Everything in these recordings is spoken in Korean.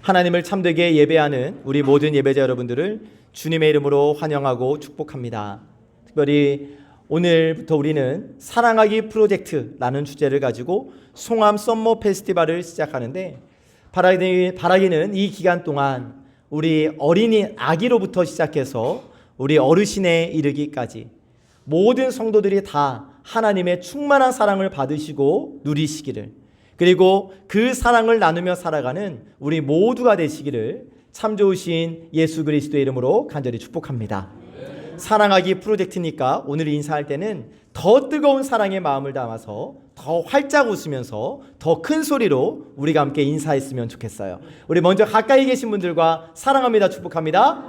하나님을 참되게 예배하는 우리 모든 예배자 여러분들을 주님의 이름으로 환영하고 축복합니다. 특별히 오늘부터 우리는 사랑하기 프로젝트라는 주제를 가지고 송암 썸머 페스티벌을 시작하는데, 바라기는 이 기간 동안 우리 어린이 아기로부터 시작해서 우리 어르신에 이르기까지 모든 성도들이 다 하나님의 충만한 사랑을 받으시고 누리시기를, 그리고 그 사랑을 나누며 살아가는 우리 모두가 되시기를 참 좋으신 예수 그리스도의 이름으로 간절히 축복합니다. 사랑하기 프로젝트니까 오늘 인사할 때는 더 뜨거운 사랑의 마음을 담아서 더 활짝 웃으면서 더 큰 소리로 우리가 함께 인사했으면 좋겠어요. 우리 먼저 가까이 계신 분들과 사랑합니다, 축복합니다,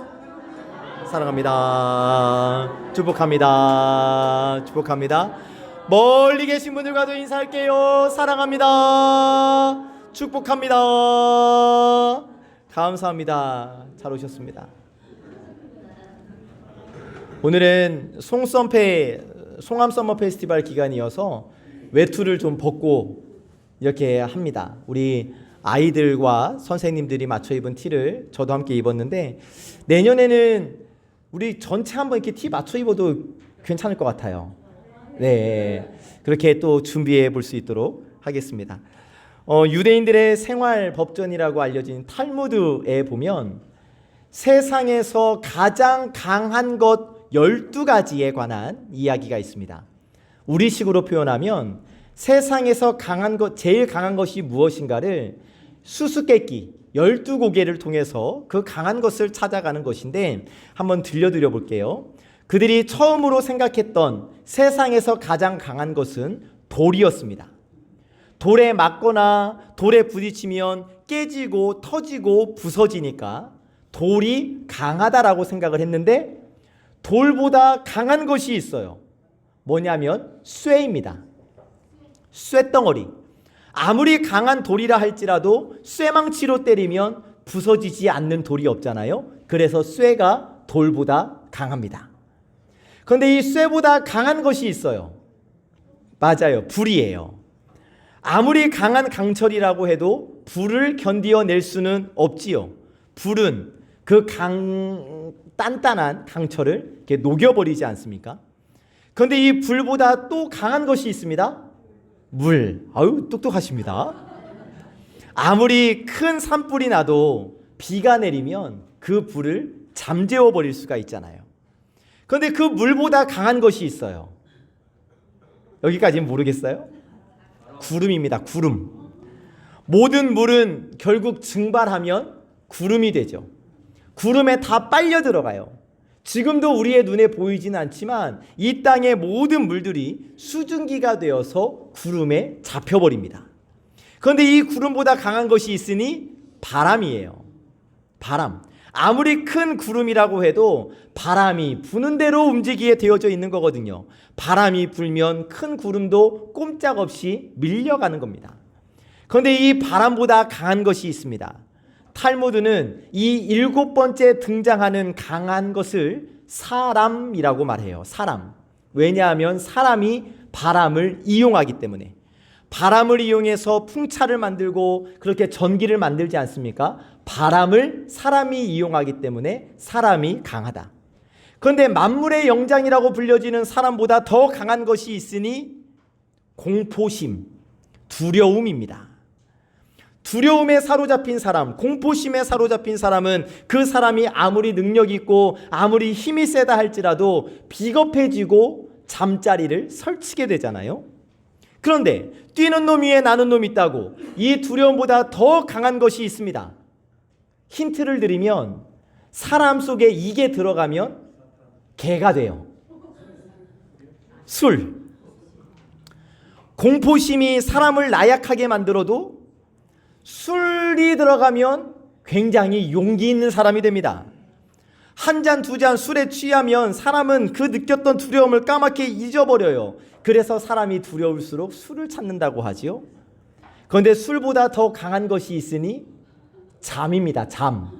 사랑합니다, 축복합니다, 축복합니다. 멀리 계신 분들과도 인사할게요. 사랑합니다, 축복합니다, 감사합니다. 잘 오셨습니다. 오늘은 송암 썸머 페스티벌 기간이어서 외투를 좀 벗고 이렇게 합니다. 우리 아이들과 선생님들이 맞춰 입은 티를 저도 함께 입었는데, 내년에는 우리 전체 한번 이렇게 티 맞춰 입어도 괜찮을 것 같아요. 네, 그렇게 또 준비해 볼 수 있도록 하겠습니다. 유대인들의 생활 법전이라고 알려진 탈무드에 보면 세상에서 가장 강한 것 12가지에 관한 이야기가 있습니다. 우리식으로 표현하면 세상에서 제일 강한 것이 무엇인가를 수수께끼 12고개를 통해서 그 강한 것을 찾아가는 것인데, 한번 들려드려 볼게요. 그들이 처음으로 생각했던 세상에서 가장 강한 것은 돌이었습니다. 돌에 맞거나 돌에 부딪히면 깨지고 터지고 부서지니까 돌이 강하다라고 생각을 했는데, 돌보다 강한 것이 있어요. 뭐냐면 쇠입니다. 쇠덩어리. 아무리 강한 돌이라 할지라도 쇠망치로 때리면 부서지지 않는 돌이 없잖아요. 그래서 쇠가 돌보다 강합니다. 그런데 이 쇠보다 강한 것이 있어요. 맞아요, 불이에요. 아무리 강한 강철이라고 해도 불을 견디어낼 수는 없지요. 불은 그 단단한 강철을 이렇게 녹여버리지 않습니까? 그런데 이 불보다 또 강한 것이 있습니다. 물. 아유, 똑똑하십니다. 아무리 큰 산불이 나도 비가 내리면 그 불을 잠재워 버릴 수가 있잖아요. 그런데 그 물보다 강한 것이 있어요. 여기까지는 모르겠어요? 구름입니다. 구름. 모든 물은 결국 증발하면 구름이 되죠. 구름에 다 빨려 들어가요. 지금도 우리의 눈에 보이지는 않지만 이 땅의 모든 물들이 수증기가 되어서 구름에 잡혀버립니다. 그런데 이 구름보다 강한 것이 있으니 바람이에요. 바람. 아무리 큰 구름이라고 해도 바람이 부는 대로 움직이게 되어져 있는 거거든요. 바람이 불면 큰 구름도 꼼짝없이 밀려가는 겁니다. 그런데 이 바람보다 강한 것이 있습니다. 탈무드는 이 7번째 등장하는 강한 것을 사람이라고 말해요. 사람. 왜냐하면 사람이 바람을 이용하기 때문에. 바람을 이용해서 풍차를 만들고 그렇게 전기를 만들지 않습니까? 바람을 사람이 이용하기 때문에 사람이 강하다. 그런데 만물의 영장이라고 불려지는 사람보다 더 강한 것이 있으니 공포심, 두려움입니다. 두려움에 사로잡힌 사람, 공포심에 사로잡힌 사람은 그 사람이 아무리 능력 있고 아무리 힘이 세다 할지라도 비겁해지고 잠자리를 설치게 되잖아요. 그런데 뛰는 놈 위에 나는 놈이 있다고, 이 두려움보다 더 강한 것이 있습니다. 힌트를 드리면 사람 속에 이게 들어가면 개가 돼요. 술. 공포심이 사람을 나약하게 만들어도 술이 들어가면 굉장히 용기 있는 사람이 됩니다. 한 잔, 두 잔 술에 취하면 사람은 그 느꼈던 두려움을 까맣게 잊어버려요. 그래서 사람이 두려울수록 술을 찾는다고 하지요. 그런데 술보다 더 강한 것이 있으니 잠입니다. 잠.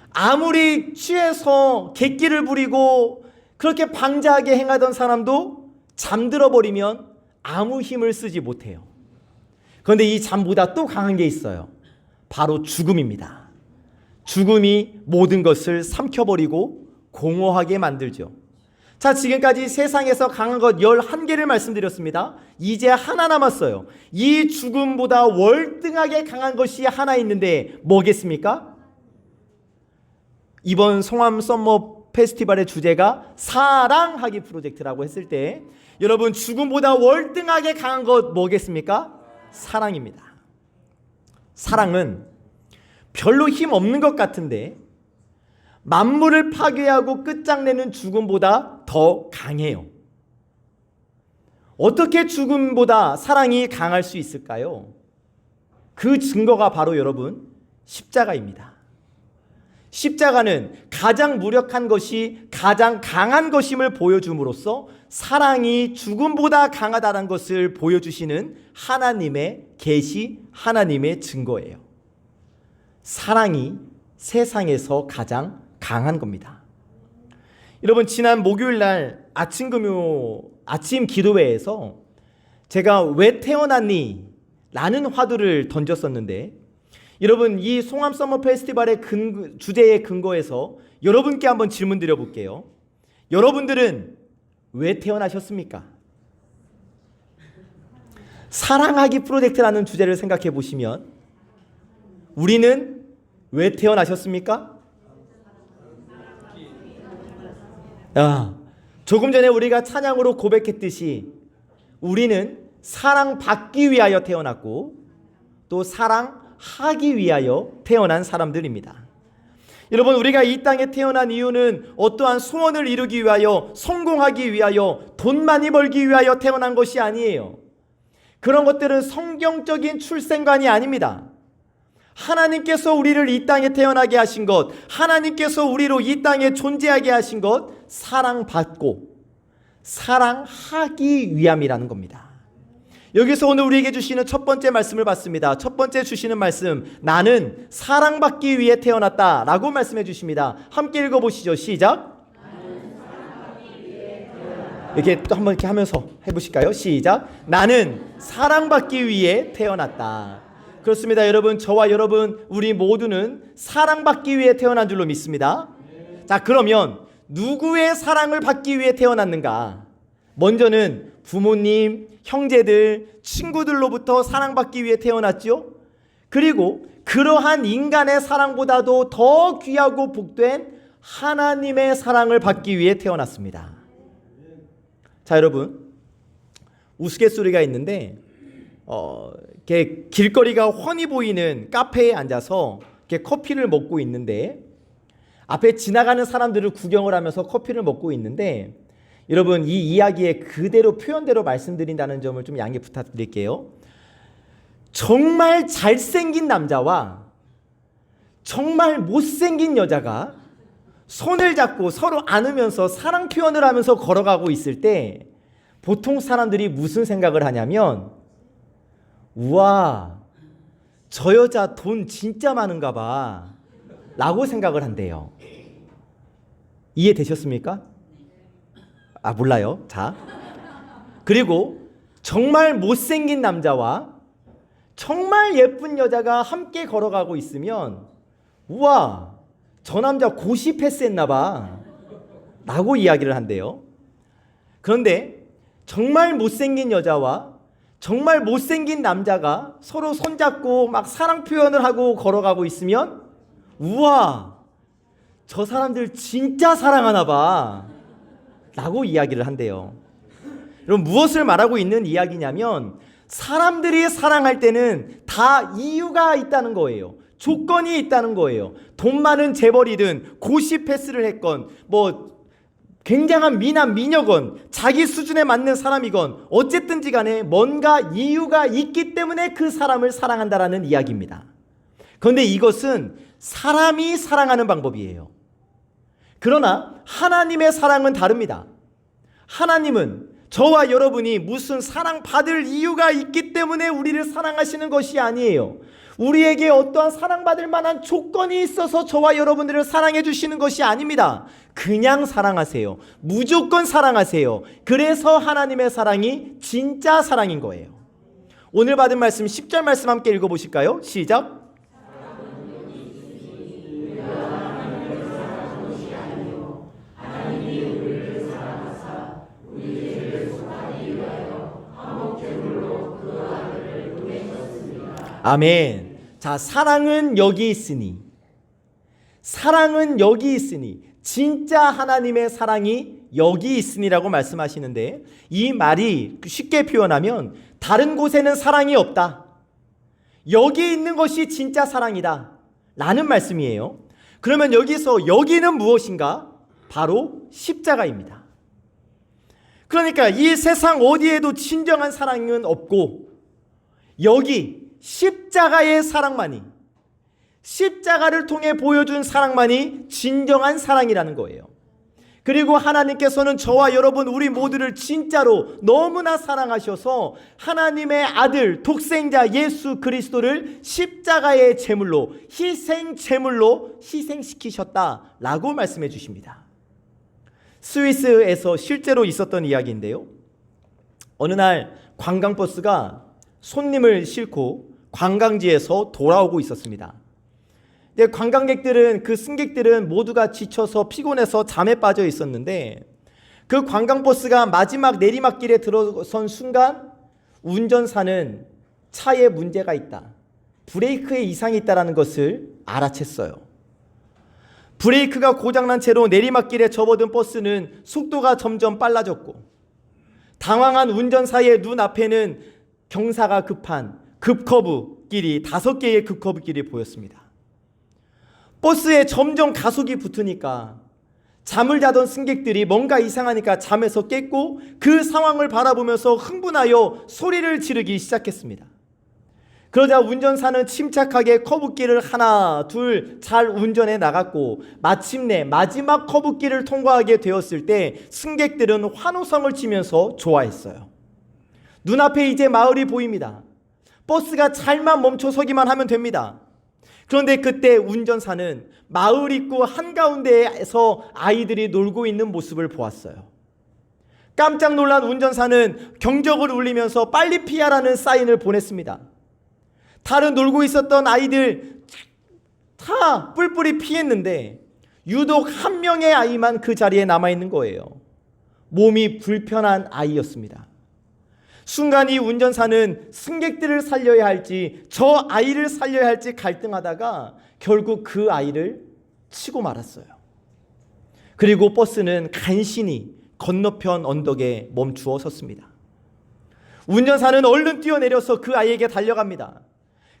아무리 취해서 객기를 부리고 그렇게 방자하게 행하던 사람도 잠들어 버리면 아무 힘을 쓰지 못해요. 그런데 이 잠보다 또 강한 게 있어요. 바로 죽음입니다. 죽음이 모든 것을 삼켜버리고 공허하게 만들죠. 자, 지금까지 세상에서 강한 것 11개를 말씀드렸습니다. 이제 하나 남았어요. 이 죽음보다 월등하게 강한 것이 하나 있는데 뭐겠습니까? 이번 송암 썸머 페스티벌의 주제가 사랑하기 프로젝트라고 했을 때 여러분, 죽음보다 월등하게 강한 것 뭐겠습니까? 사랑입니다. 사랑은 별로 힘 없는 것 같은데 만물을 파괴하고 끝장내는 죽음보다 더 강해요. 어떻게 죽음보다 사랑이 강할 수 있을까요? 그 증거가 바로 여러분 십자가입니다. 십자가는 가장 무력한 것이 가장 강한 것임을 보여줌으로써 사랑이 죽음보다 강하다는 것을 보여주시는 하나님의 계시, 하나님의 증거예요. 사랑이 세상에서 가장 강한 겁니다. 여러분, 지난 목요일 날 아침 기도회에서 제가 왜 태어났니? 라는 화두를 던졌었는데 여러분, 이 송암 서머 페스티벌의 주제의 근거에서 여러분께 한번 질문 드려볼게요. 여러분들은 왜 태어나셨습니까? 사랑하기 프로젝트라는 주제를 생각해 보시면 우리는 왜 태어나셨습니까? 조금 전에 우리가 찬양으로 고백했듯이 우리는 사랑받기 위하여 태어났고 또 사랑하기 위하여 태어난 사람들입니다. 여러분, 우리가 이 땅에 태어난 이유는 어떠한 소원을 이루기 위하여, 성공하기 위하여, 돈 많이 벌기 위하여 태어난 것이 아니에요. 그런 것들은 성경적인 출생관이 아닙니다. 하나님께서 우리를 이 땅에 태어나게 하신 것, 하나님께서 우리로 이 땅에 존재하게 하신 것, 사랑받고 사랑하기 위함이라는 겁니다. 여기서 오늘 우리에게 주시는 첫 번째 말씀을 봤습니다. 첫 번째 주시는 말씀, 나는 사랑받기 위해 태어났다 라고 말씀해 주십니다. 함께 읽어보시죠. 시작. 이렇게 또 한번 이렇게 하면서 해보실까요? 시작. 나는 사랑받기 위해 태어났다. 그렇습니다. 여러분, 저와 여러분 우리 모두는 사랑받기 위해 태어난 줄로 믿습니다. 자, 그러면 누구의 사랑을 받기 위해 태어났는가? 먼저는 부모님, 형제들, 친구들로부터 사랑받기 위해 태어났죠. 그리고 그러한 인간의 사랑보다도 더 귀하고 복된 하나님의 사랑을 받기 위해 태어났습니다. 자, 여러분, 우스갯소리가 있는데 이렇게 길거리가 훤히 보이는 카페에 앉아서 이렇게 커피를 먹고 있는데 앞에 지나가는 사람들을 구경을 하면서 커피를 먹고 있는데 여러분, 이 이야기의 그대로 표현대로 말씀드린다는 점을 좀 양해 부탁드릴게요. 정말 잘생긴 남자와 정말 못생긴 여자가 손을 잡고 서로 안으면서 사랑 표현을 하면서 걸어가고 있을 때 보통 사람들이 무슨 생각을 하냐면, 우와, 저 여자 돈 진짜 많은가 봐 라고 생각을 한대요. 이해되셨습니까? 몰라요. 자, 그리고 정말 못생긴 남자와 정말 예쁜 여자가 함께 걸어가고 있으면, 우와, 저 남자 고시 패스했나 봐 라고 이야기를 한대요. 그런데 정말 못생긴 여자와 정말 못생긴 남자가 서로 손잡고 막 사랑 표현을 하고 걸어가고 있으면, 우와, 저 사람들 진짜 사랑하나 봐 라고 이야기를 한대요. 여러분, 무엇을 말하고 있는 이야기냐면 사람들이 사랑할 때는 다 이유가 있다는 거예요. 조건이 있다는 거예요. 돈 많은 재벌이든 고시 패스를 했건 굉장한 미남 미녀건 자기 수준에 맞는 사람이건 어쨌든지 간에 뭔가 이유가 있기 때문에 그 사람을 사랑한다라는 이야기입니다. 그런데 이것은 사람이 사랑하는 방법이에요. 그러나 하나님의 사랑은 다릅니다. 하나님은 저와 여러분이 무슨 사랑받을 이유가 있기 때문에 우리를 사랑하시는 것이 아니에요. 우리에게 어떠한 사랑받을 만한 조건이 있어서 저와 여러분들을 사랑해 주시는 것이 아닙니다. 그냥 사랑하세요. 무조건 사랑하세요. 그래서 하나님의 사랑이 진짜 사랑인 거예요. 오늘 받은 말씀 10절 말씀 함께 읽어보실까요? 시작. 아멘. 자, 사랑은 여기 있으니, 사랑은 여기 있으니, 진짜 하나님의 사랑이 여기 있으니라고 말씀하시는데, 이 말이 쉽게 표현하면 다른 곳에는 사랑이 없다, 여기 있는 것이 진짜 사랑이다 라는 말씀이에요. 그러면 여기서 여기는 무엇인가? 바로 십자가입니다. 그러니까 이 세상 어디에도 진정한 사랑은 없고, 여기 십자가의 사랑만이, 십자가를 통해 보여준 사랑만이 진정한 사랑이라는 거예요. 그리고 하나님께서는 저와 여러분 우리 모두를 진짜로 너무나 사랑하셔서 하나님의 아들 독생자 예수 그리스도를 십자가의 제물로, 희생 제물로 희생시키셨다라고 말씀해 주십니다. 스위스에서 실제로 있었던 이야기인데요. 어느 날 관광버스가 손님을 싣고 관광지에서 돌아오고 있었습니다. 관광객들은, 그 승객들은 모두가 지쳐서 피곤해서 잠에 빠져 있었는데, 그 관광버스가 마지막 내리막길에 들어선 순간 운전사는 차에 문제가 있다, 브레이크에 이상이 있다는 것을 알아챘어요. 브레이크가 고장난 채로 내리막길에 접어든 버스는 속도가 점점 빨라졌고, 당황한 운전사의 눈앞에는 경사가 급한 급커브길이, 5개의 급커브길이 보였습니다. 버스에 점점 가속이 붙으니까 잠을 자던 승객들이 뭔가 이상하니까 잠에서 깼고, 그 상황을 바라보면서 흥분하여 소리를 지르기 시작했습니다. 그러자 운전사는 침착하게 커브길을 하나 둘 잘 운전해 나갔고, 마침내 마지막 커브길을 통과하게 되었을 때 승객들은 환호성을 치면서 좋아했어요. 눈앞에 이제 마을이 보입니다. 버스가 잘만 멈춰서기만 하면 됩니다. 그런데 그때 운전사는 마을 입구 한가운데에서 아이들이 놀고 있는 모습을 보았어요. 깜짝 놀란 운전사는 경적을 울리면서 빨리 피하라는 사인을 보냈습니다. 다른 놀고 있었던 아이들 다 뿔뿔이 피했는데 유독 한 명의 아이만 그 자리에 남아있는 거예요. 몸이 불편한 아이였습니다. 순간 이 운전사는 승객들을 살려야 할지 저 아이를 살려야 할지 갈등하다가 결국 그 아이를 치고 말았어요. 그리고 버스는 간신히 건너편 언덕에 멈추어 섰습니다. 운전사는 얼른 뛰어내려서 그 아이에게 달려갑니다.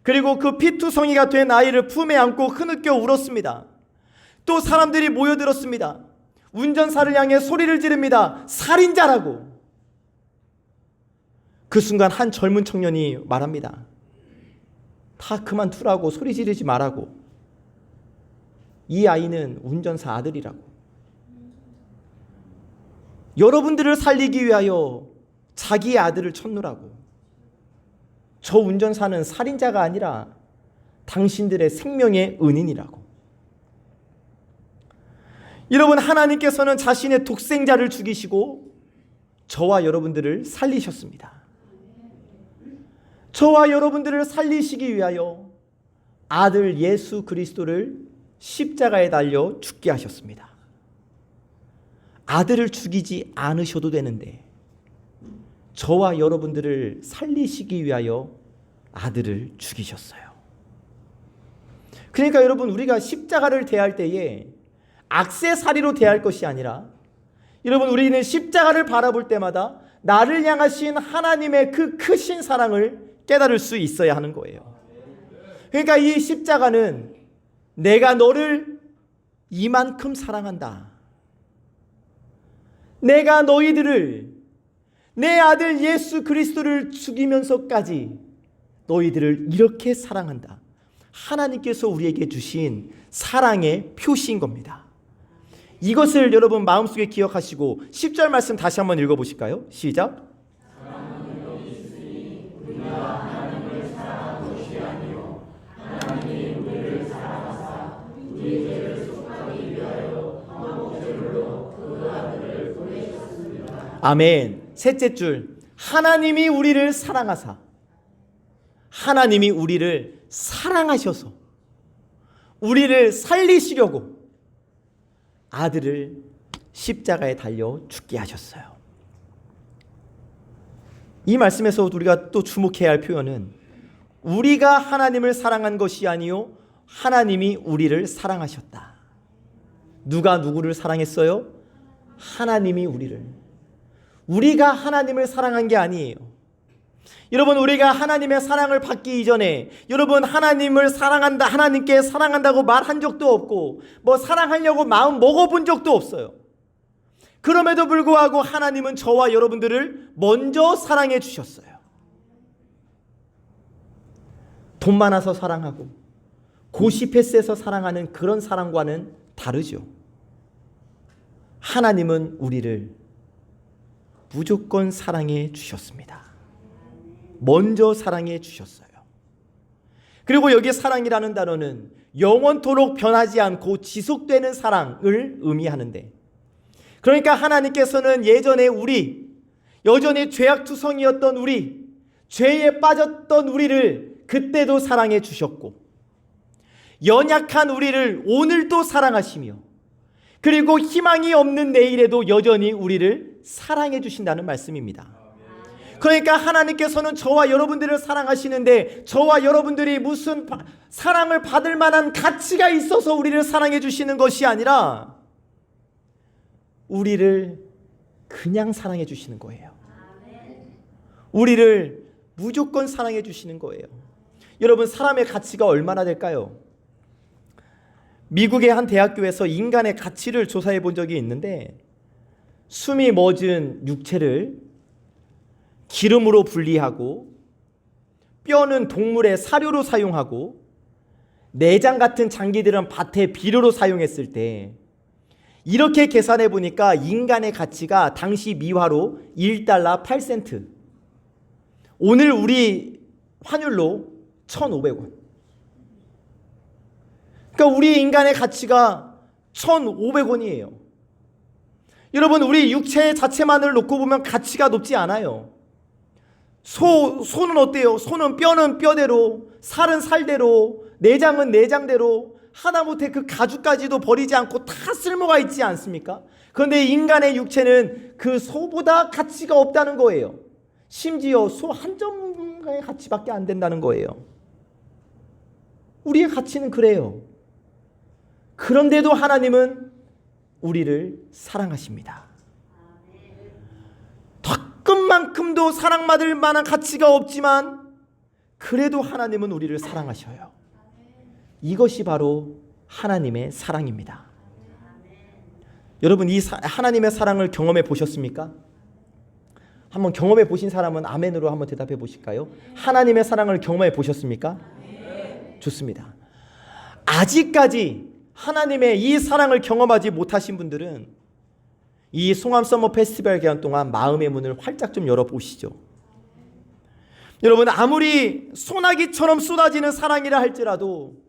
그리고 그 피투성이가 된 아이를 품에 안고 흐느껴 울었습니다. 또 사람들이 모여들었습니다. 운전사를 향해 소리를 지릅니다. 살인자라고. 그 순간 한 젊은 청년이 말합니다. 다 그만두라고, 소리 지르지 말라고. 이 아이는 운전사 아들이라고. 여러분들을 살리기 위하여 자기의 아들을 쳤노라고. 저 운전사는 살인자가 아니라 당신들의 생명의 은인이라고. 여러분, 하나님께서는 자신의 독생자를 죽이시고 저와 여러분들을 살리셨습니다. 저와 여러분들을 살리시기 위하여 아들 예수 그리스도를 십자가에 달려 죽게 하셨습니다. 아들을 죽이지 않으셔도 되는데 저와 여러분들을 살리시기 위하여 아들을 죽이셨어요. 그러니까 여러분, 우리가 십자가를 대할 때에 액세서리로 대할 것이 아니라, 여러분, 우리는 십자가를 바라볼 때마다 나를 향하신 하나님의 그 크신 사랑을 깨달을 수 있어야 하는 거예요. 그러니까 이 십자가는 내가 너를 이만큼 사랑한다, 내가 너희들을, 내 아들 예수 그리스도를 죽이면서까지 너희들을 이렇게 사랑한다, 하나님께서 우리에게 주신 사랑의 표시인 겁니다. 이것을 여러분 마음속에 기억하시고 10절 말씀 다시 한번 읽어보실까요? 시작. 아멘. 셋째 줄, 하나님이 우리를 사랑하사, 하나님이 우리를 사랑하셔서 우리를 살리시려고 아들을 십자가에 달려 죽게 하셨어요. 이 말씀에서 우리가 또 주목해야 할 표현은 우리가 하나님을 사랑한 것이 아니요 하나님이 우리를 사랑하셨다. 누가 누구를 사랑했어요? 하나님이 우리를. 우리가 하나님을 사랑한 게 아니에요. 여러분, 우리가 하나님의 사랑을 받기 이전에 여러분 하나님을 사랑한다, 하나님께 사랑한다고 말한 적도 없고 뭐 사랑하려고 마음 먹어본 적도 없어요. 그럼에도 불구하고 하나님은 저와 여러분들을 먼저 사랑해 주셨어요. 돈 많아서 사랑하고 고시 패스해서 사랑하는 그런 사랑과는 다르죠. 하나님은 우리를 무조건 사랑해 주셨습니다. 먼저 사랑해 주셨어요. 그리고 여기 사랑이라는 단어는 영원토록 변하지 않고 지속되는 사랑을 의미하는데, 그러니까 하나님께서는 예전에 여전히 죄악투성이었던 우리, 죄에 빠졌던 우리를 그때도 사랑해 주셨고, 연약한 우리를 오늘도 사랑하시며, 그리고 희망이 없는 내일에도 여전히 우리를 사랑해 주신다는 말씀입니다. 그러니까 하나님께서는 저와 여러분들을 사랑하시는데 저와 여러분들이 무슨 사랑을 받을 만한 가치가 있어서 우리를 사랑해 주시는 것이 아니라 우리를 그냥 사랑해 주시는 거예요. 우리를 무조건 사랑해 주시는 거예요. 여러분, 사람의 가치가 얼마나 될까요? 미국의 한 대학교에서 인간의 가치를 조사해 본 적이 있는데, 숨이 멎은 육체를 기름으로 분리하고, 뼈는 동물의 사료로 사용하고, 내장 같은 장기들은 밭의 비료로 사용했을 때 이렇게 계산해 보니까 인간의 가치가 당시 미화로 1달러 8센트, 오늘 우리 환율로 1,500원. 그러니까 우리 인간의 가치가 1,500원이에요. 여러분, 우리 육체 자체만을 놓고 보면 가치가 높지 않아요. 소는 어때요? 소는 뼈는 뼈대로, 살은 살대로, 내장은 내장대로, 하다못해 그 가죽까지도 버리지 않고 다 쓸모가 있지 않습니까? 그런데 인간의 육체는 그 소보다 가치가 없다는 거예요. 심지어 소 한 점의 가치밖에 안 된다는 거예요. 우리의 가치는 그래요. 그런데도 하나님은 우리를 사랑하십니다. 조금만큼도 사랑받을 만한 가치가 없지만 그래도 하나님은 우리를 사랑하셔요. 이것이 바로 하나님의 사랑입니다. 여러분, 이 하나님의 사랑을 경험해 보셨습니까? 한번 경험해 보신 사람은 아멘으로 한번 대답해 보실까요? 하나님의 사랑을 경험해 보셨습니까? 좋습니다. 아직까지 하나님의 이 사랑을 경험하지 못하신 분들은 이 송암 서머 페스티벌 기간 동안 마음의 문을 활짝 좀 열어보시죠. 여러분, 아무리 소나기처럼 쏟아지는 사랑이라 할지라도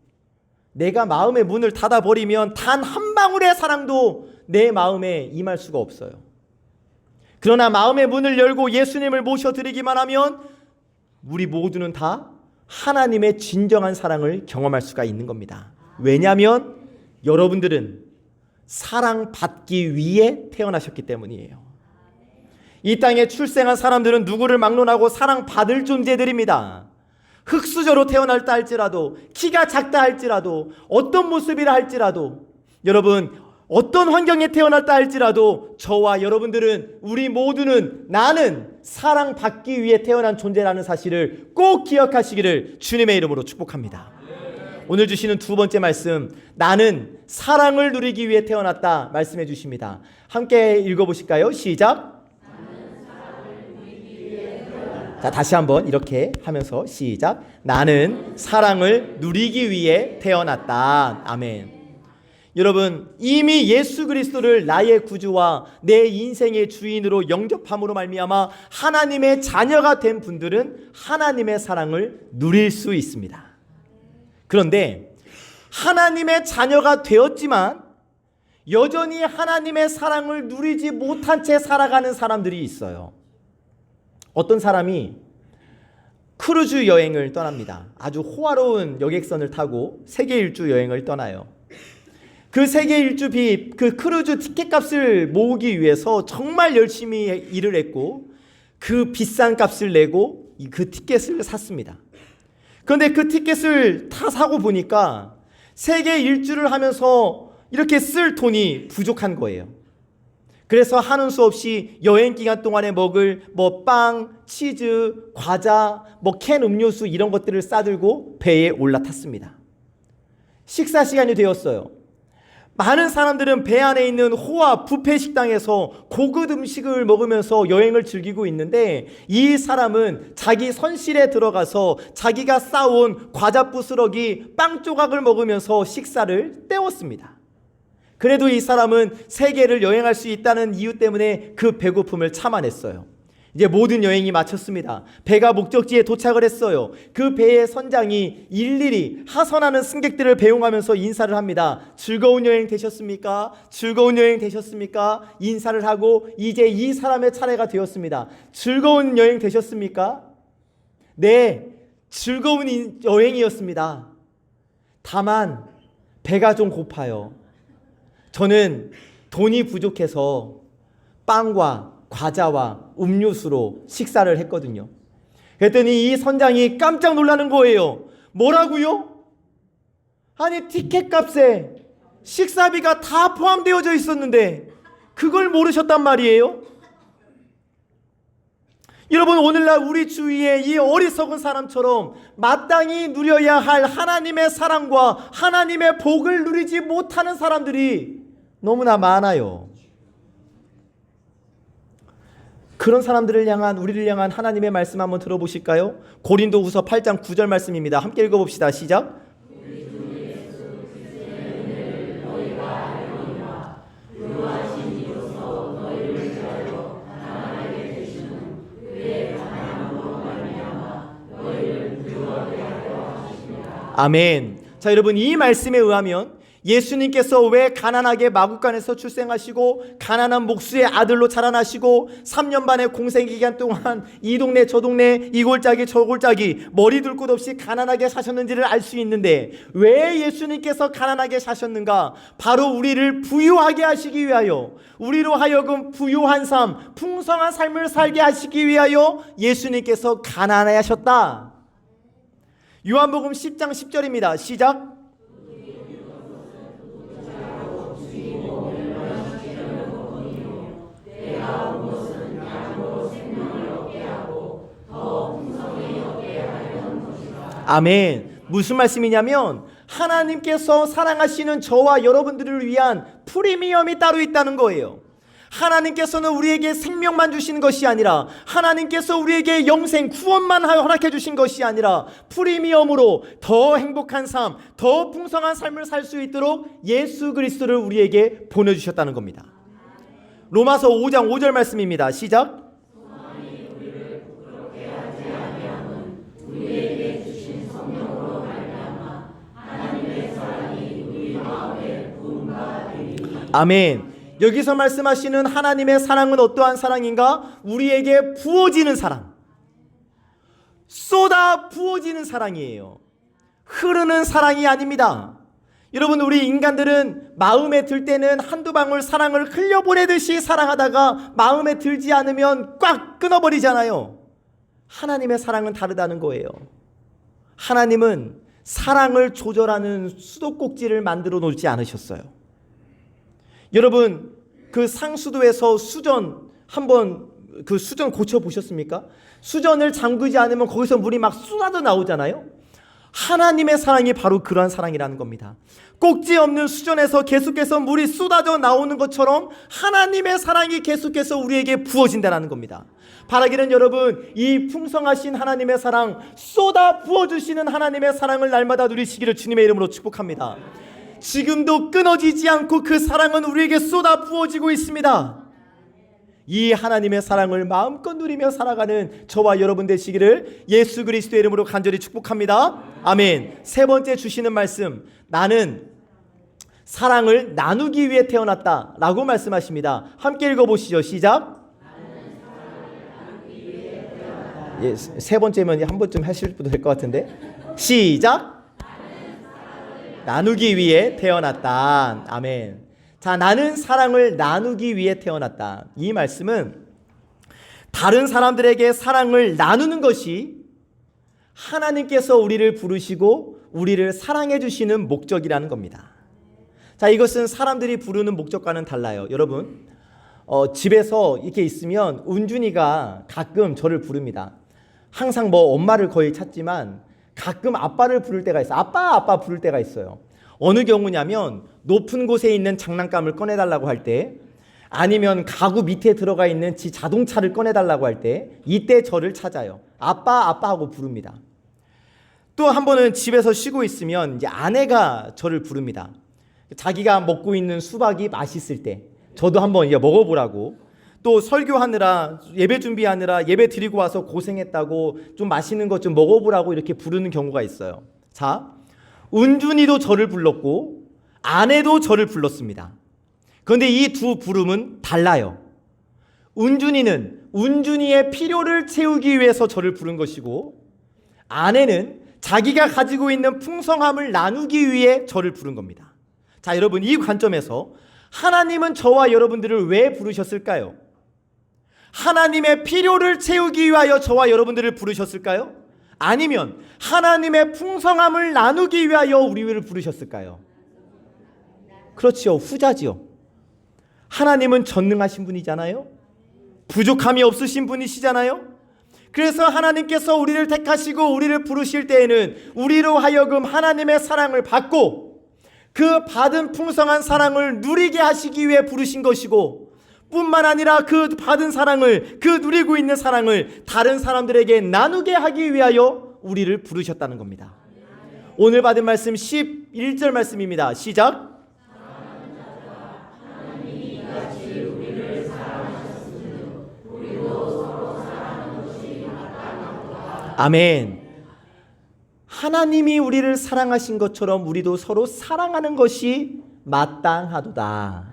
내가 마음의 문을 닫아버리면 단 한 방울의 사랑도 내 마음에 임할 수가 없어요. 그러나 마음의 문을 열고 예수님을 모셔드리기만 하면 우리 모두는 다 하나님의 진정한 사랑을 경험할 수가 있는 겁니다. 왜냐하면 여러분들은 사랑받기 위해 태어나셨기 때문이에요. 이 땅에 출생한 사람들은 누구를 막론하고 사랑받을 존재들입니다. 흙수저로 태어났다 할지라도, 키가 작다 할지라도, 어떤 모습이라 할지라도, 여러분 어떤 환경에 태어났다 할지라도 저와 여러분들은, 우리 모두는, 나는 사랑받기 위해 태어난 존재라는 사실을 꼭 기억하시기를 주님의 이름으로 축복합니다. 오늘 주시는 두 번째 말씀, 나는 사랑을 누리기 위해 태어났다 말씀해 주십니다. 함께 읽어보실까요? 시작. 자, 다시 한번 이렇게 하면서 시작. 나는 사랑을 누리기 위해 태어났다. 아멘. 여러분, 이미 예수 그리스도를 나의 구주와 내 인생의 주인으로 영접함으로 말미암아 하나님의 자녀가 된 분들은 하나님의 사랑을 누릴 수 있습니다. 그런데 하나님의 자녀가 되었지만 여전히 하나님의 사랑을 누리지 못한 채 살아가는 사람들이 있어요. 어떤 사람이 크루즈 여행을 떠납니다. 아주 호화로운 여객선을 타고 세계 일주 여행을 떠나요. 그 세계 일주비, 그 크루즈 티켓 값을 모으기 위해서 정말 열심히 일을 했고 그 비싼 값을 내고 그 티켓을 샀습니다. 그런데 그 티켓을 다 사고 보니까 세계 일주를 하면서 이렇게 쓸 돈이 부족한 거예요. 그래서 하는 수 없이 여행 기간 동안에 먹을 빵, 치즈, 과자, 캔 음료수 이런 것들을 싸들고 배에 올라탔습니다. 식사 시간이 되었어요. 많은 사람들은 배 안에 있는 호화 뷔페 식당에서 고급 음식을 먹으면서 여행을 즐기고 있는데, 이 사람은 자기 선실에 들어가서 자기가 싸온 과자 부스러기, 빵 조각을 먹으면서 식사를 때웠습니다. 그래도 이 사람은 세계를 여행할 수 있다는 이유 때문에 그 배고픔을 참아냈어요. 이제 모든 여행이 마쳤습니다. 배가 목적지에 도착을 했어요. 그 배의 선장이 일일이 하선하는 승객들을 배웅하면서 인사를 합니다. 즐거운 여행 되셨습니까? 즐거운 여행 되셨습니까? 인사를 하고 이제 이 사람의 차례가 되었습니다. 즐거운 여행 되셨습니까? 네, 즐거운 여행이었습니다. 다만 배가 좀 고파요. 저는 돈이 부족해서 빵과 과자와 음료수로 식사를 했거든요. 그랬더니 이 선장이 깜짝 놀라는 거예요. 뭐라고요? 아니, 티켓 값에 식사비가 다 포함되어져 있었는데 그걸 모르셨단 말이에요? 여러분, 오늘날 우리 주위에 이 어리석은 사람처럼 마땅히 누려야 할 하나님의 사랑과 하나님의 복을 누리지 못하는 사람들이 너무나 많아요. 그런 사람들을 향한, 우리를 향한 하나님의 말씀 한번 들어보실까요? 고린도후서 8장 9절 말씀입니다. 함께 읽어봅시다. 시작. 아멘. 자, 여러분, 이 말씀에 의하면 예수님께서 왜 가난하게 마국간에서 출생하시고 가난한 목수의 아들로 자라나시고 3년 반의 공생기간 동안 이 동네 저 동네 이 골짜기 저 골짜기 머리 둘 곳 없이 가난하게 사셨는지를 알 수 있는데, 왜 예수님께서 가난하게 사셨는가? 바로 우리를 부유하게 하시기 위하여, 우리로 하여금 부유한 삶, 풍성한 삶을 살게 하시기 위하여 예수님께서 가난하게 하셨다. 요한복음 10장 10절입니다. 시작. 아멘. 무슨 말씀이냐면 하나님께서 사랑하시는 저와 여러분들을 위한 프리미엄이 따로 있다는 거예요. 하나님께서는 우리에게 생명만 주시는 것이 아니라, 하나님께서 우리에게 영생 구원만 허락해 주신 것이 아니라, 프리미엄으로 더 행복한 삶, 더 풍성한 삶을 살 수 있도록 예수 그리스도를 우리에게 보내주셨다는 겁니다. 로마서 5장 5절 말씀입니다. 시작. 아멘. 여기서 말씀하시는 하나님의 사랑은 어떠한 사랑인가? 우리에게 부어지는 사랑, 쏟아 부어지는 사랑이에요. 흐르는 사랑이 아닙니다. 여러분, 우리 인간들은 마음에 들 때는 한두 방울 사랑을 흘려보내듯이 사랑하다가 마음에 들지 않으면 꽉 끊어버리잖아요. 하나님의 사랑은 다르다는 거예요. 하나님은 사랑을 조절하는 수도꼭지를 만들어 놓지 않으셨어요. 여러분, 그 상수도에서 수전 한번 그 수전 고쳐 보셨습니까? 수전을 잠그지 않으면 거기서 물이 막 쏟아져 나오잖아요. 하나님의 사랑이 바로 그러한 사랑이라는 겁니다. 꼭지 없는 수전에서 계속해서 물이 쏟아져 나오는 것처럼 하나님의 사랑이 계속해서 우리에게 부어진다는 겁니다. 바라기는 여러분, 이 풍성하신 하나님의 사랑, 쏟아 부어주시는 하나님의 사랑을 날마다 누리시기를 주님의 이름으로 축복합니다. 지금도 끊어지지 않고 그 사랑은 우리에게 쏟아 부어지고 있습니다. 이 하나님의 사랑을 마음껏 누리며 살아가는 저와 여러분 되시기를 예수 그리스도의 이름으로 간절히 축복합니다. 아멘. 세 번째 주시는 말씀, 나는 사랑을 나누기 위해 태어났다 라고 말씀하십니다. 함께 읽어보시죠. 시작. 예, 세 번째면 한 번쯤 하실 분도 될 것 같은데. 시작. 나누기 위해 태어났다. 아멘. 자, 나는 사랑을 나누기 위해 태어났다. 이 말씀은 다른 사람들에게 사랑을 나누는 것이 하나님께서 우리를 부르시고 우리를 사랑해 주시는 목적이라는 겁니다. 자, 이것은 사람들이 부르는 목적과는 달라요. 여러분, 집에서 이렇게 있으면 은준이가 가끔 저를 부릅니다. 항상 뭐 엄마를 거의 찾지만 가끔 아빠를 부를 때가 있어요. 아빠 부를 때가 있어요. 어느 경우냐면 높은 곳에 있는 장난감을 꺼내달라고 할 때, 아니면 가구 밑에 들어가 있는 지 자동차를 꺼내달라고 할 때, 이때 저를 찾아요. 아빠 하고 부릅니다. 또 한 번은 집에서 쉬고 있으면 이제 아내가 저를 부릅니다. 자기가 먹고 있는 수박이 맛있을 때 저도 한번 이제 먹어보라고, 또 설교하느라 예배 준비하느라 예배 드리고 와서 고생했다고 좀 맛있는 것 좀 먹어보라고 이렇게 부르는 경우가 있어요. 자, 은준이도 저를 불렀고 아내도 저를 불렀습니다. 그런데 이 두 부름은 달라요. 은준이는 은준이의 필요를 채우기 위해서 저를 부른 것이고, 아내는 자기가 가지고 있는 풍성함을 나누기 위해 저를 부른 겁니다. 자, 여러분, 이 관점에서 하나님은 저와 여러분들을 왜 부르셨을까요? 하나님의 필요를 채우기 위하여 저와 여러분들을 부르셨을까요? 아니면 하나님의 풍성함을 나누기 위하여 우리를 부르셨을까요? 그렇지요, 후자지요. 하나님은 전능하신 분이잖아요. 부족함이 없으신 분이시잖아요. 그래서 하나님께서 우리를 택하시고 우리를 부르실 때에는 우리로 하여금 하나님의 사랑을 받고 그 받은 풍성한 사랑을 누리게 하시기 위해 부르신 것이고, 뿐만 아니라 그 받은 사랑을, 그 누리고 있는 사랑을 다른 사람들에게 나누게 하기 위하여 우리를 부르셨다는 겁니다. 오늘 받은 말씀 11절 말씀입니다. 시작. 아멘. 하나님이 우리를 사랑하신 것처럼 우리도 서로 사랑하는 것이 마땅하도다.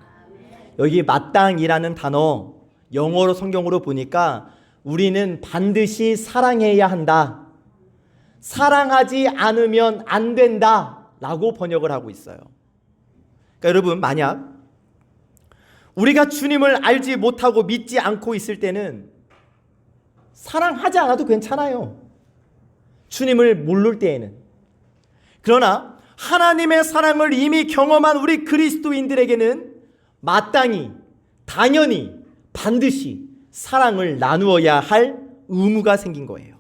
여기 마땅이라는 단어 영어로 성경으로 보니까 우리는 반드시 사랑해야 한다, 사랑하지 않으면 안 된다 라고 번역을 하고 있어요. 그러니까 여러분, 만약 우리가 주님을 알지 못하고 믿지 않고 있을 때는 사랑하지 않아도 괜찮아요, 주님을 모를 때에는. 그러나 하나님의 사랑을 이미 경험한 우리 그리스도인들에게는 마땅히, 당연히, 반드시 사랑을 나누어야 할 의무가 생긴 거예요.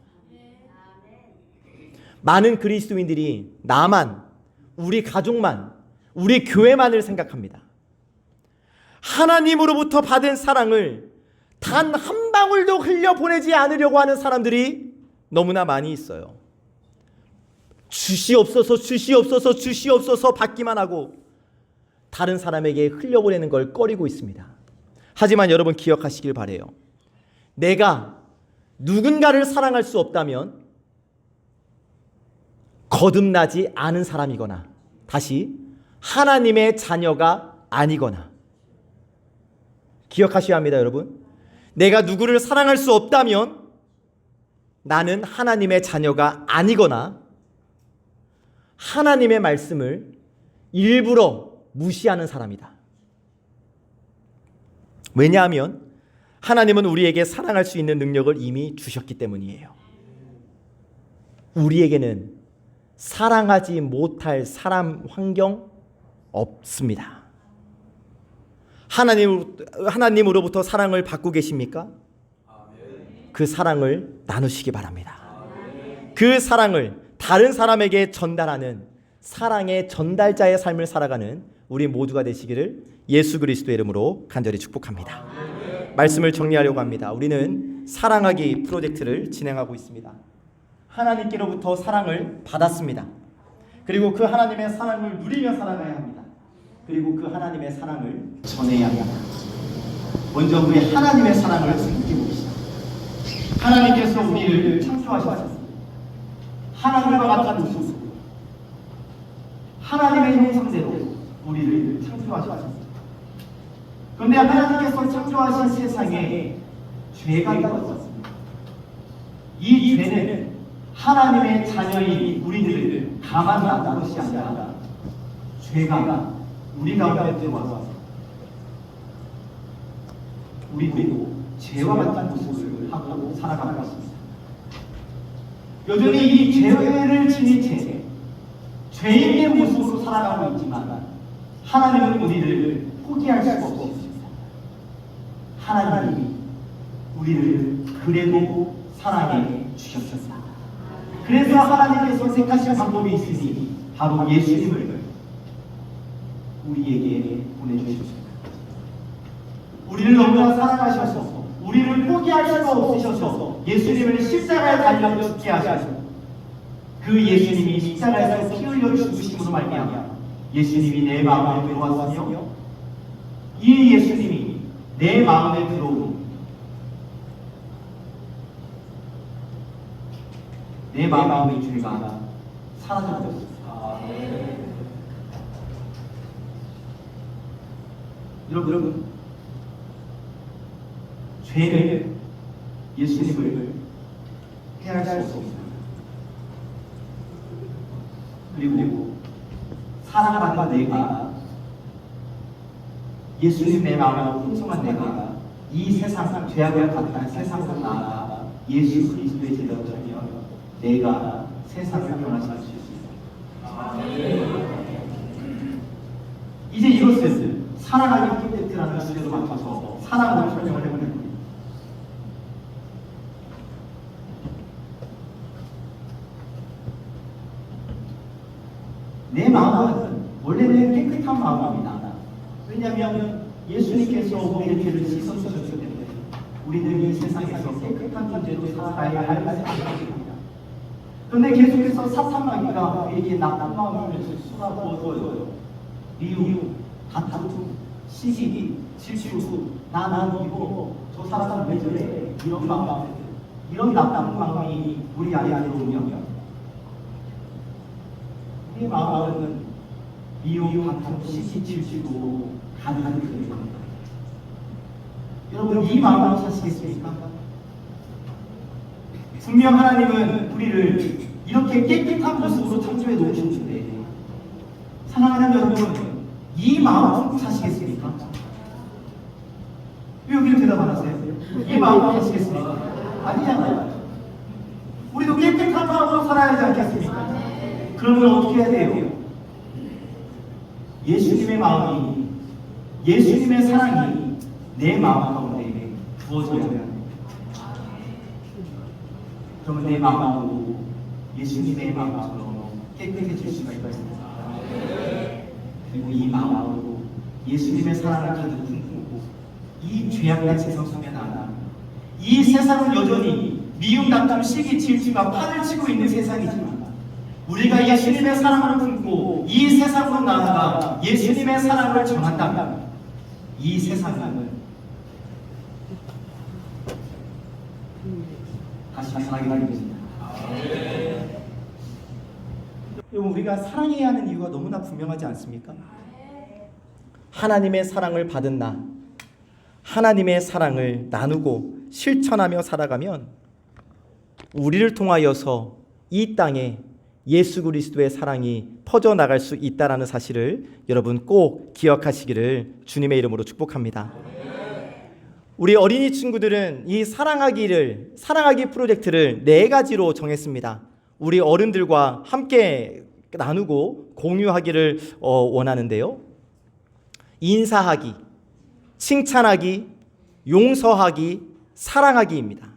많은 그리스도인들이 나만, 우리 가족만, 우리 교회만을 생각합니다. 하나님으로부터 받은 사랑을 단 한 방울도 흘려보내지 않으려고 하는 사람들이 너무나 많이 있어요. 주시옵소서 받기만 하고 다른 사람에게 흘려보내는 걸 꺼리고 있습니다. 하지만 여러분, 기억하시길 바라요. 내가 누군가를 사랑할 수 없다면 거듭나지 않은 사람이거나, 다시 하나님의 자녀가 아니거나, 기억하셔야 합니다. 여러분, 내가 누구를 사랑할 수 없다면 나는 하나님의 자녀가 아니거나 하나님의 말씀을 일부러 무시하는 사람이다. 왜냐하면 하나님은 우리에게 사랑할 수 있는 능력을 이미 주셨기 때문이에요. 우리에게는 사랑하지 못할 사람, 환경 없습니다. 하나님으로부터 사랑을 받고 계십니까? 그 사랑을 나누시기 바랍니다. 그 사랑을 다른 사람에게 전달하는 사랑의 전달자의 삶을 살아가는 우리 모두가 되시기를 예수 그리스도의 이름으로 간절히 축복합니다. 말씀을 정리하려고 합니다. 우리는 사랑하기 프로젝트를 진행하고 있습니다. 하나님께로부터 사랑을 받았습니다. 그리고 그 하나님의 사랑을 누리며 살아가야 합니다. 그리고 그 하나님의 사랑을 전해야 합니다. 먼저 우리 하나님의 사랑을 생각해 봅시다. 하나님께서 우리를 창조하셨습니다. 하나님과 같은 모습, 하나님의 형상대로 우리를 창조하셨습니다. 그런데 하나님께서 창조하신 세상에 죄가 있었습니다. 이 죄는 하나님의 자녀인 우리들을 가만 놔둔 것이 아니라 죄가 우리 가운데 들어와서 우리도 죄와 같은 모습을 하고 살아가는 것입니다. 여전히 이 죄를 지닌 채 죄인의 모습으로 살아가고 있지만 하나님은 우리를 포기할 수가 없습니다. 하나님이 우리를 그래도 사랑해 주셨습니다. 그래서 하나님께서 선택하신 방법이 있으니 바로 예수님을 우리에게 보내주셨습니다. 우리를 너무나 사랑하셔서 우리를 포기할 수가 없으셔서 예수님을 십자가에 달려 죽게 하셔서 그 예수님이 십자가에서 피 흘려 죽으심으로 말미암아 예수님이 내 마음에 들어왔으며 이 예수님이 내 마음에 들어오니 내 마음의 죄가 사라져버렸습니다. 여러분, 죄는 예수님을 해할 수 없습니다. 그리고 사랑받는 내가, 예수님 내 마음으로 풍성한 내가 이 세상, 죄악을 가득한 세상으로 나아가 예수 그리스도의 제자로 살면 내가 세상을 변화시킬 수 있습니다. 이제 이것을 사랑하기 프로젝트라는 주제로 맞춰서 사랑으로 설명을 해보는 겁니다. 내 마음은 원래는 깨끗한 마음입니다. 왜냐하면 예수님께서 우리의 죄를 씻어주셨기 때문에 우리는 이 세상에서 깨끗한 존재로 살아가야 할 것입니다. 그런데 계속해서 사탄마귀가 우리에게 나쁜 마음을 쏟아부어줘요. 미움, 다툼, 시기, 질투, 나는 이거 저 사람은 왜 저래? 이런 마음, 이런 나쁜 마음이 우리 안에 들어오면 우리 마음은 미움, 다툼, 시기, 질투로 가득하게 됩니다. 여러분, 이 마음을 사시겠습니까? 분명 하나님은 우리를 이렇게 깨끗한 모습으로 창조해 놓으셨는데 사랑하는 여러분, 이 마음 품고 사시겠습니까? 왜 여기를 대답 안 하세요? 이 마음 사시겠습니까? 아니잖아요. 우리도 깨끗한 마음으로 살아야 하지 않겠습니까? 그러면 어떻게 해야 돼요? 예수님의 마음이, 예수님의 사랑이 내 마음 가운데 부어져야 합니다. 그러면 내 마음도 예수님의 마음처럼 깨끗해질 수가 있습니다. 그리고 이 마음으로 예수님의 사랑을 가득 품고 이 죄악된 세상 속에 나아가 이 세상은 여전히 미움, 다툼, 시기, 질투가 판을 치고 있는 세상이지만 우리가 예수님의 사랑을 품고 이 세상으로 나아가 예수님의 사랑을 전한다면 이 세상은 다시 사랑하게 됩니다. 여러분, 우리가 사랑해야 하는 이유가 너무나 분명하지 않습니까? 하나님의 사랑을 받은 나, 하나님의 사랑을 나누고 실천하며 살아가면 우리를 통하여서 이 땅에 예수 그리스도의 사랑이 퍼져나갈 수 있다는 사실을 여러분 꼭 기억하시기를 주님의 이름으로 축복합니다. 우리 어린이 친구들은 이 사랑하기 프로젝트를 4가지로 정했습니다. 우리 어른들과 함께 나누고 공유하기를 원하는데요. 인사하기, 칭찬하기, 용서하기, 사랑하기입니다.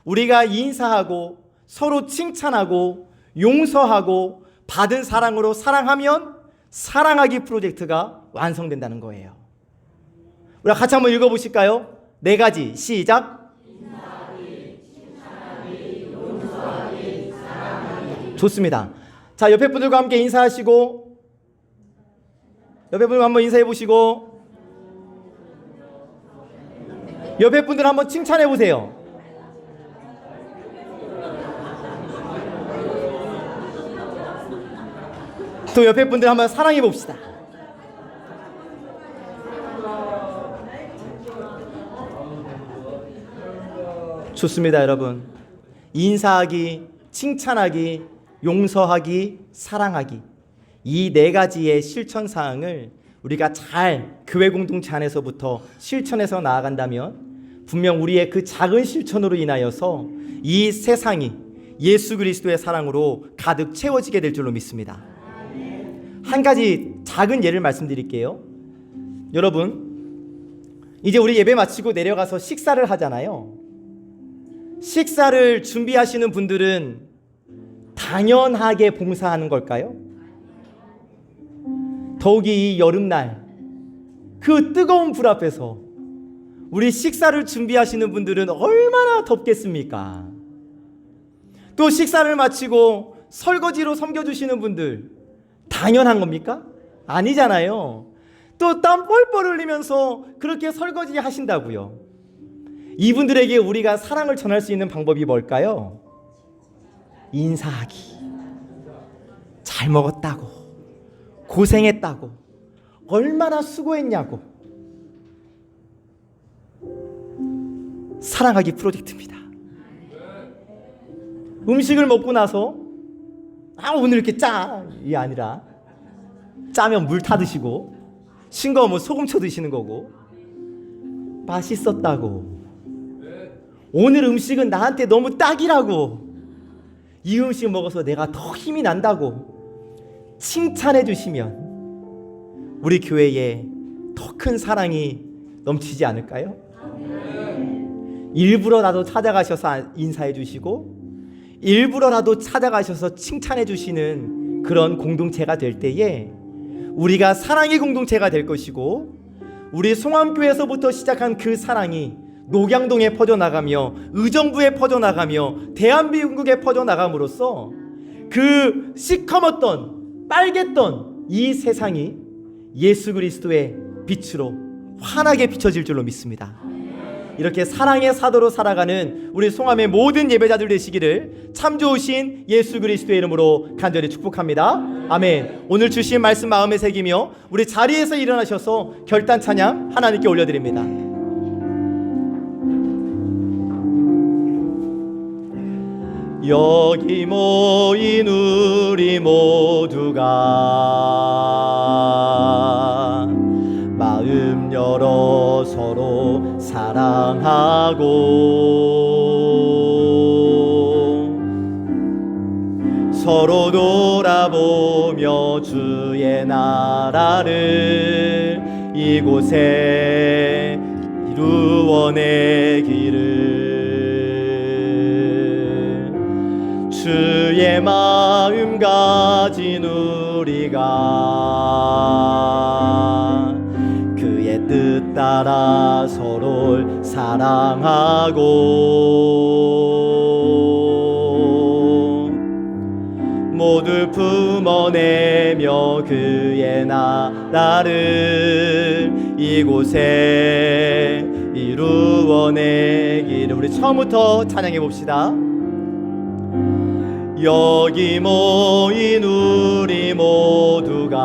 우리가 인사하고 서로 칭찬하고 용서하고 받은 사랑으로 사랑하면 사랑하기 프로젝트가 완성된다는 거예요. 우리가 같이 한번 읽어보실까요? 4가지 시작. 인사하기, 칭찬하기, 용서하기, 사랑하기. 좋습니다. 자, 옆에 분들과 함께 인사하시고, 옆에 분들 한번 인사해 보시고, 옆에 분들 한번 칭찬해 보세요. 또 옆에 분들 한번 사랑해 봅시다. 좋습니다, 여러분. 인사하기, 칭찬하기, 용서하기, 사랑하기. 이 4가지의 실천 사항을 우리가 잘 교회 공동체 안에서부터 실천해서 나아간다면 분명 우리의 그 작은 실천으로 인하여서 이 세상이, 예수 그리스도의 사랑으로 가득 채워지게 될 줄로 믿습니다. 한 가지 작은 예를 말씀드릴게요. 여러분, 이제 우리 예배 마치고 내려가서 식사를 하잖아요. 식사를 준비하시는 분들은 당연하게 봉사하는 걸까요? 더욱이 이 여름날 그 뜨거운 불 앞에서 우리 식사를 준비하시는 분들은 얼마나 덥겠습니까? 또 식사를 마치고 설거지로 섬겨주시는 분들 당연한 겁니까? 아니잖아요. 또 땀 뻘뻘 흘리면서 그렇게 설거지 하신다고요. 이분들에게 우리가 사랑을 전할 수 있는 방법이 뭘까요? 인사하기. 잘 먹었다고, 고생했다고, 얼마나 수고했냐고. 사랑하기 프로젝트입니다. 음식을 먹고 나서 오늘 이렇게 짜! 이 아니라 짜면 물 타 드시고 싱거우면 소금 쳐 드시는 거고, 맛있었다고, 오늘 음식은 나한테 너무 딱이라고, 이 음식 먹어서 내가 더 힘이 난다고 칭찬해 주시면 우리 교회에 더 큰 사랑이 넘치지 않을까요? 일부러라도 찾아가셔서 인사해 주시고 일부러라도 찾아가셔서 칭찬해 주시는 그런 공동체가 될 때에 우리가 사랑의 공동체가 될 것이고, 우리 송암교회에서부터 시작한 그 사랑이 녹양동에 퍼져나가며 의정부에 퍼져나가며 대한민국에 퍼져나감으로써 그 시커멓던 빨갰던 이 세상이 예수 그리스도의 빛으로 환하게 비춰질 줄로 믿습니다. 이렇게 사랑의 사도로 살아가는 우리 송암의 모든 예배자들 되시기를 참 좋으신 예수 그리스도의 이름으로 간절히 축복합니다. 아멘. 오늘 주신 말씀 마음에 새기며 우리 자리에서 일어나셔서 결단 찬양 하나님께 올려드립니다. 여기 모인 우리 모두가 마음 열어 서로 사랑하고 서로 돌아보며 주의 나라를 이곳에 이루어내기를 주의 마음 가진 우리가 그의 뜻 따라 서로를 사랑하고 모두 품어내며 그의 나라를 이곳에 이루어내기를. 우리 처음부터 찬양해 봅시다. 여기 모인 우리 모두가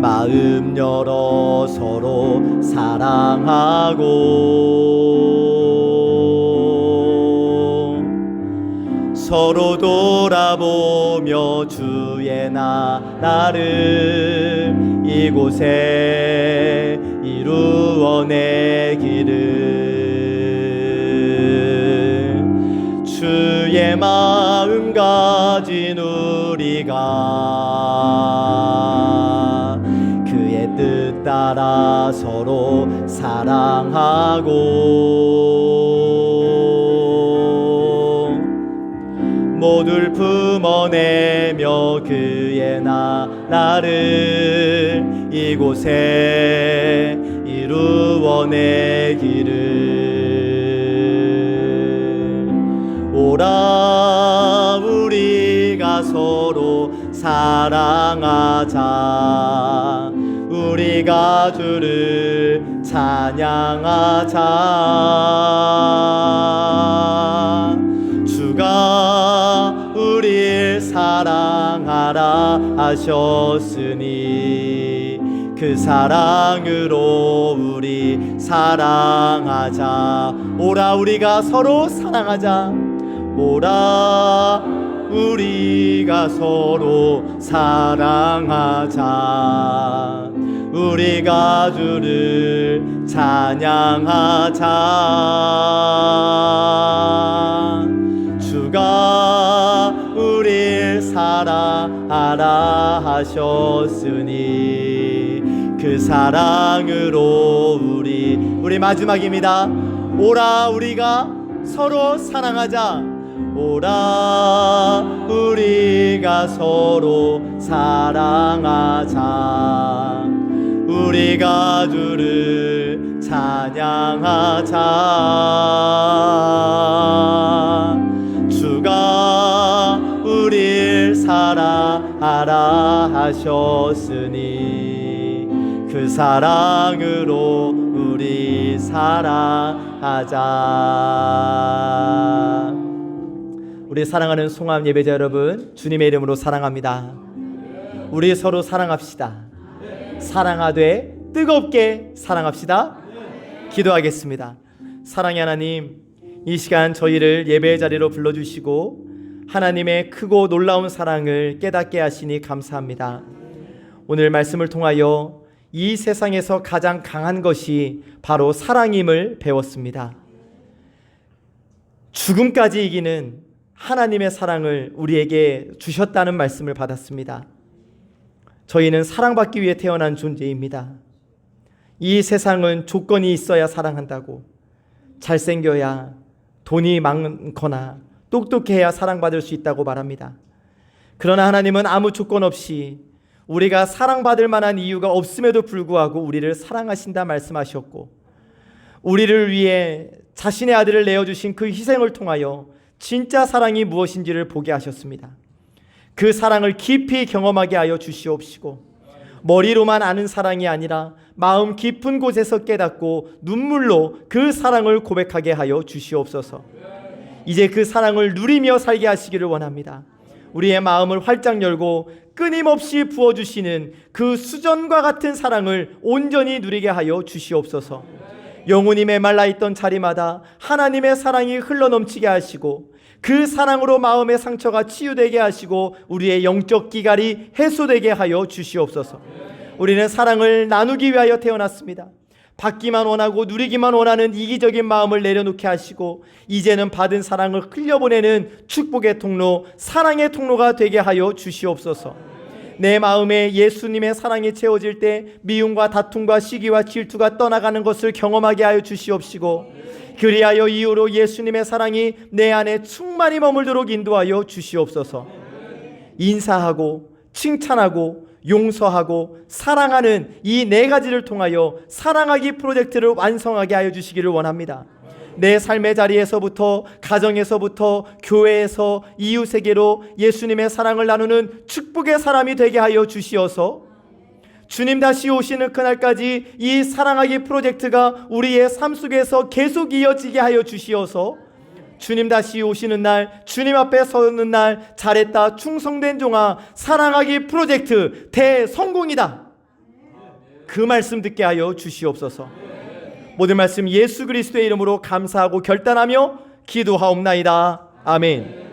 마음 열어 서로 사랑하고 서로 돌아보며 주의 나라를 이곳에 이루어내기를 주의 마음 가진 우리가 그의 뜻 따라 서로 사랑하고 모두를 품어내며 그의 나라를 이곳에 이루어내기를. 오라 우리가 서로 사랑하자. 우리가 주를 찬양하자. 주가 우리를 사랑하라 하셨으니 그 사랑으로 우리 사랑하자. 오라 우리가 서로 사랑하자. 오라 우리가 서로 사랑하자. 우리가 주를 찬양하자. 주가 우릴 사랑하라 하셨으니 그 사랑으로 우리 마지막입니다. 오라 우리가 서로 사랑하자. 오라 우리가 서로 사랑하자. 우리가 주를 찬양하자. 주가 우릴 사랑하라 하셨으니 그 사랑으로 우리 사랑하자. 우리 사랑하는 송암 예배자 여러분, 주님의 이름으로 사랑합니다. 우리 서로 사랑합시다. 사랑하되 뜨겁게 사랑합시다. 기도하겠습니다. 사랑의 하나님, 이 시간 저희를 예배의 자리로 불러주시고 하나님의 크고 놀라운 사랑을 깨닫게 하시니 감사합니다. 오늘 말씀을 통하여 이 세상에서 가장 강한 것이 바로 사랑임을 배웠습니다. 죽음까지 이기는 하나님의 사랑을 우리에게 주셨다는 말씀을 받았습니다. 저희는 사랑받기 위해 태어난 존재입니다. 이 세상은 조건이 있어야 사랑한다고, 잘생겨야, 돈이 많거나 똑똑해야 사랑받을 수 있다고 말합니다. 그러나 하나님은 아무 조건 없이 우리가 사랑받을 만한 이유가 없음에도 불구하고 우리를 사랑하신다 말씀하셨고, 우리를 위해 자신의 아들을 내어주신 그 희생을 통하여 진짜 사랑이 무엇인지를 보게 하셨습니다. 그 사랑을 깊이 경험하게 하여 주시옵시고, 머리로만 아는 사랑이 아니라 마음 깊은 곳에서 깨닫고 눈물로 그 사랑을 고백하게 하여 주시옵소서. 이제 그 사랑을 누리며 살게 하시기를 원합니다. 우리의 마음을 활짝 열고 끊임없이 부어주시는 그 수전과 같은 사랑을 온전히 누리게 하여 주시옵소서. 영혼이 메말라 있던 자리마다 하나님의 사랑이 흘러넘치게 하시고, 그 사랑으로 마음의 상처가 치유되게 하시고 우리의 영적 기갈이 해소되게 하여 주시옵소서. 우리는 사랑을 나누기 위하여 태어났습니다. 받기만 원하고 누리기만 원하는 이기적인 마음을 내려놓게 하시고, 이제는 받은 사랑을 흘려보내는 축복의 통로, 사랑의 통로가 되게 하여 주시옵소서. 내 마음에 예수님의 사랑이 채워질 때 미움과 다툼과 시기와 질투가 떠나가는 것을 경험하게 하여 주시옵시고, 그리하여 이후로 예수님의 사랑이 내 안에 충만히 머물도록 인도하여 주시옵소서. 인사하고 칭찬하고 용서하고 사랑하는 이 네 가지를 통하여 사랑하기 프로젝트를 완성하게 하여 주시기를 원합니다. 내 삶의 자리에서부터, 가정에서부터, 교회에서, 이웃에게로 예수님의 사랑을 나누는 축복의 사람이 되게 하여 주시어서 주님 다시 오시는 그날까지 이 사랑하기 프로젝트가 우리의 삶 속에서 계속 이어지게 하여 주시어서 주님 다시 오시는 날, 주님 앞에 서는 날, 잘했다 충성된 종아, 사랑하기 프로젝트 대성공이다, 그 말씀 듣게 하여 주시옵소서. 모든 말씀 예수 그리스도의 이름으로 감사하고 결단하며 기도하옵나이다. 아멘.